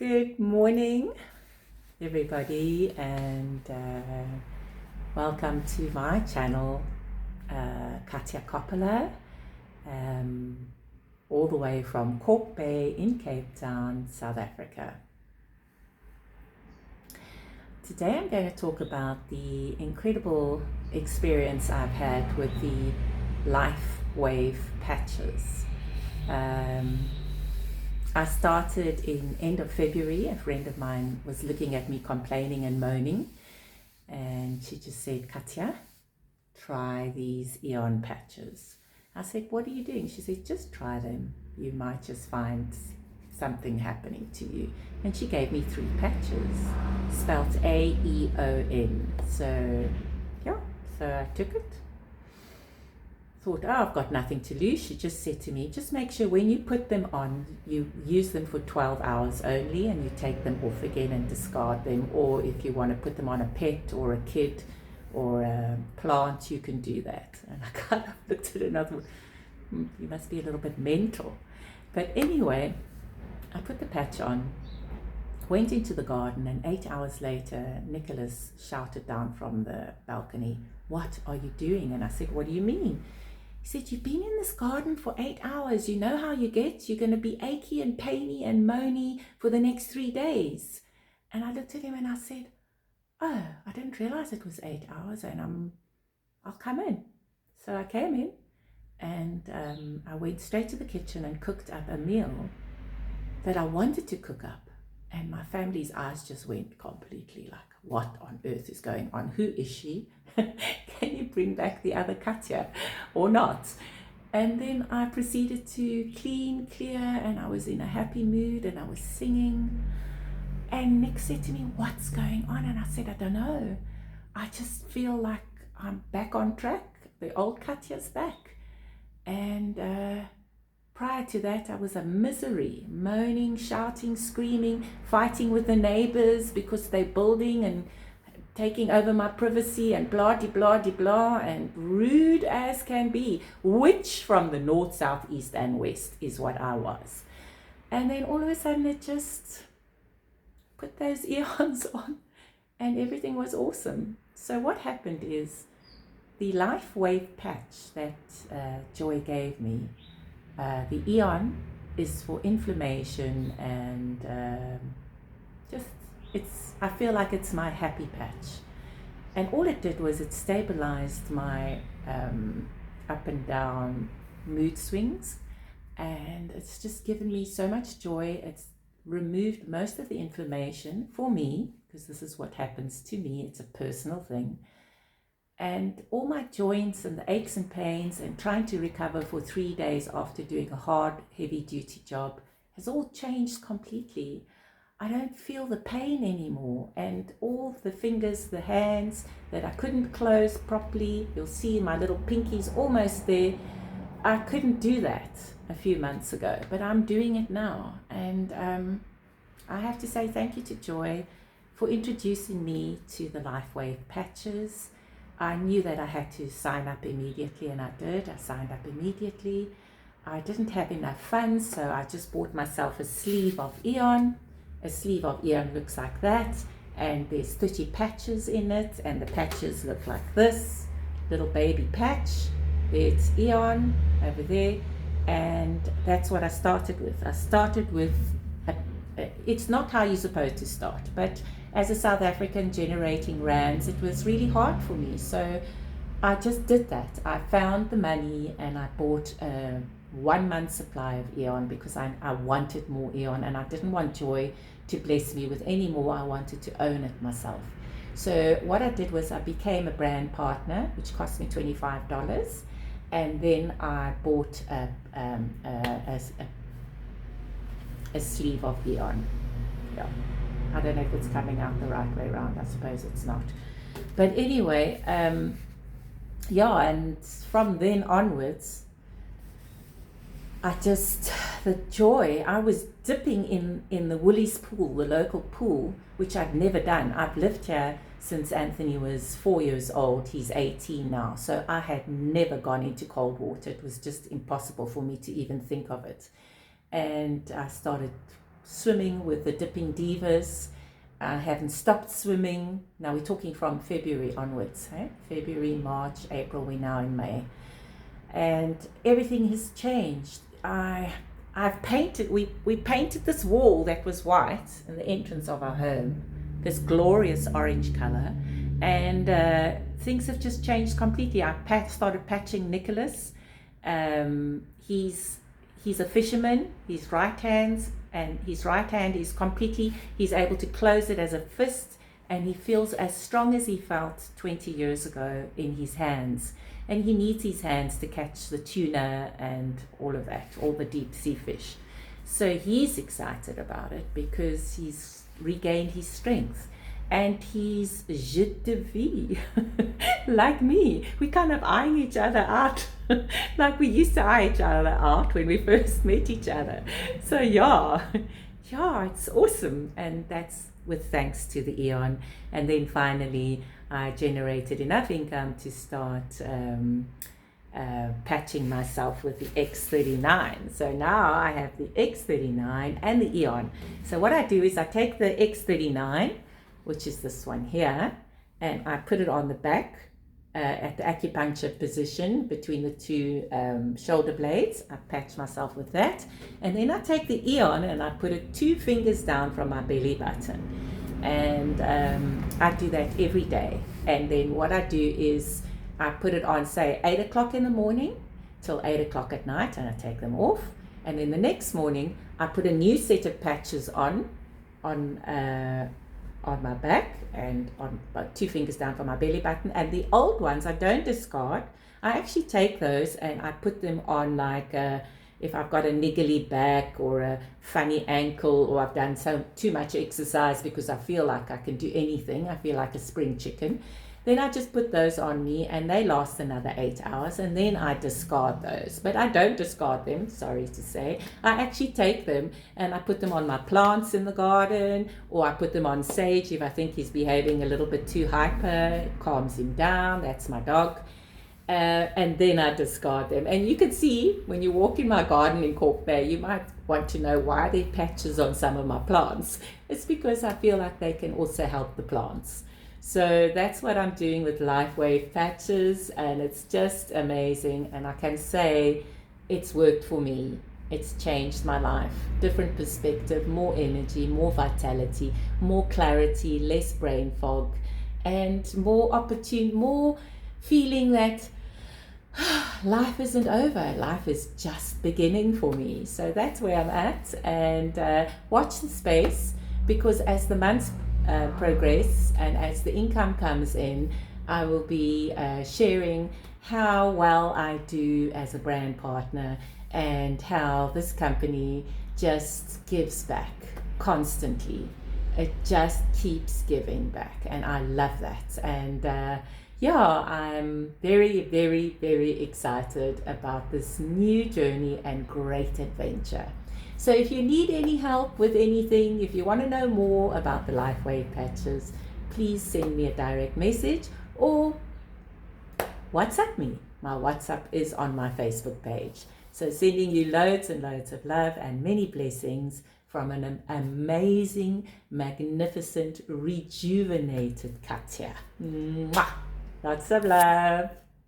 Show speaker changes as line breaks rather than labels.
Good morning, everybody, and welcome to my channel, Katja Coppola, all the way from Cork Bay in Cape Town, South Africa. Today I'm going to talk about the incredible experience I've had with the Lifewave patches. I started in end of February. A friend of mine was looking at me complaining and moaning, and she just said, Katja, try these Eon patches. I said, what are you doing? She said, just try them. You might just find something happening to you. And she gave me 3 patches, spelt A-E-O-N. So I took it. Thought, I've got nothing to lose. She just said to me, just make sure when you put them on, you use them for 12 hours only, and you take them off again and discard them. Or if you want to put them on a pet or a kid or a plant, you can do that. And I kind of looked at another, you must be a little bit mental. But anyway, I put the patch on, went into the garden, and 8 hours later, Nicholas shouted down from the balcony, what are you doing? And I said, what do you mean? He said, you've been in this garden for 8 hours. You know how you get? You're going to be achy and painy and moany for the next 3 days. And I looked at him and I said, oh, I didn't realize it was 8 hours, and I'll come in. So I came in, and I went straight to the kitchen and cooked up a meal that I wanted to cook up. And my family's eyes just went completely like, what on earth is going on? Who is she? Can you bring back the other Katja or not? And then I proceeded to clear, and I was in a happy mood, and I was singing. And Nick said to me, what's going on? And I said, I don't know. I just feel like I'm back on track. The old Katja's back. And prior to that, I was a misery, moaning, shouting, screaming, fighting with the neighbors because they're building and taking over my privacy and blah, de blah, de blah, and rude as can be. Witch from the north, south, east, and west is what I was. And then all of a sudden, it just put those eons on, and everything was awesome. So what happened is the Lifewave patch that Joy gave me, the Eon is for inflammation, and I feel like it's my happy patch. And all it did was it stabilized my up and down mood swings, and it's just given me so much joy. It's removed most of the inflammation for me, because this is what happens to me. It's a personal thing. And all my joints and the aches and pains and trying to recover for 3 days after doing a hard, heavy-duty job has all changed completely. I don't feel the pain anymore. And all the fingers, the hands that I couldn't close properly, you'll see my little pinky's almost there. I couldn't do that a few months ago, but I'm doing it now. And I have to say thank you to Joy for introducing me to the Lifewave patches. I knew that I had to sign up immediately, and I did. I signed up immediately. I didn't have enough funds, so I just bought myself a sleeve of Eon. A sleeve of Eon looks like that, and there's 30 patches in it, and the patches look like this. Little baby patch. There's Eon over there, and that's what I started with. I started with, it's not how you're supposed to start, but as a South African generating rands, it was really hard for me. So I just did that. I found the money and I bought a 1 month supply of Eon, because I wanted more Eon, and I didn't want Joy to bless me with any more. I wanted to own it myself. So what I did was I became a brand partner, which cost me $25. And then I bought a sleeve of Eon. Yeah. I don't know if it's coming out the right way around. I suppose it's not. But anyway, and from then onwards, the joy, I was dipping in the Woolies pool, the local pool, which I've never done. I've lived here since Anthony was 4 years old. He's 18 now. So I had never gone into cold water. It was just impossible for me to even think of it. And I started swimming with the dipping divas. I haven't stopped swimming. Now we're talking from February onwards. February, March, April, we're now in May. And everything has changed. I've painted, we painted this wall that was white in the entrance of our home, this glorious orange color. And things have just changed completely. I started patching Nicholas. He's a fisherman. His right hand is completely, he's able to close it as a fist, and he feels as strong as he felt 20 years ago in his hands. And he needs his hands to catch the tuna and all of that, all the deep sea fish. So he's excited about it because he's regained his strength. And he's je te vis, like me. We kind of eyeing each other out, like we used to eye each other out when we first met each other. So yeah, it's awesome. And that's with thanks to the Eon. And then finally, I generated enough income to start patching myself with the X39. So now I have the X39 and the Eon. So what I do is I take the X39, which is this one here, and I put it on the back at the acupuncture position between the two shoulder blades. I patch myself with that, and then I take the Eon and I put it 2 fingers down from my belly button, and I do that every day. And then what I do is I put it on, say, 8 o'clock in the morning till 8 o'clock at night, and I take them off, and then the next morning I put a new set of patches on my back and on about 2 fingers down from my belly button. And the old ones I don't discard. I actually take those and I put them on, like if I've got a niggly back or a funny ankle, or I've done too much exercise because I feel like I can do anything, I feel like a spring chicken, then I just put those on me, and they last another 8 hours, and then I discard those. But I don't discard them, sorry to say. I actually take them and I put them on my plants in the garden, or I put them on Sage if I think he's behaving a little bit too hyper. It calms him down. That's my dog. And then I discard them. And you can see when you walk in my garden in Cork Bay, you might want to know why there are patches on some of my plants. It's because I feel like they can also help the plants. So that's what I'm doing with Lifewave patches, and it's just amazing. And I can say it's worked for me. It's changed my life. Different perspective, more energy, more vitality, more clarity, less brain fog, and more opportune, more feeling that life isn't over. Life is just beginning for me. So that's where I'm at. And watch the space, because as the months progress and as the income comes in, I will be sharing how well I do as a brand partner, and how this company just gives back constantly. It just keeps giving back, and I love that. And I'm very, very, very excited about this new journey and great adventure. So if you need any help with anything, if you want to know more about the Lifewave patches, please send me a direct message or WhatsApp me. My WhatsApp is on my Facebook page. So sending you loads and loads of love and many blessings from an amazing, magnificent, rejuvenated Katja. Mwah! Lots of love.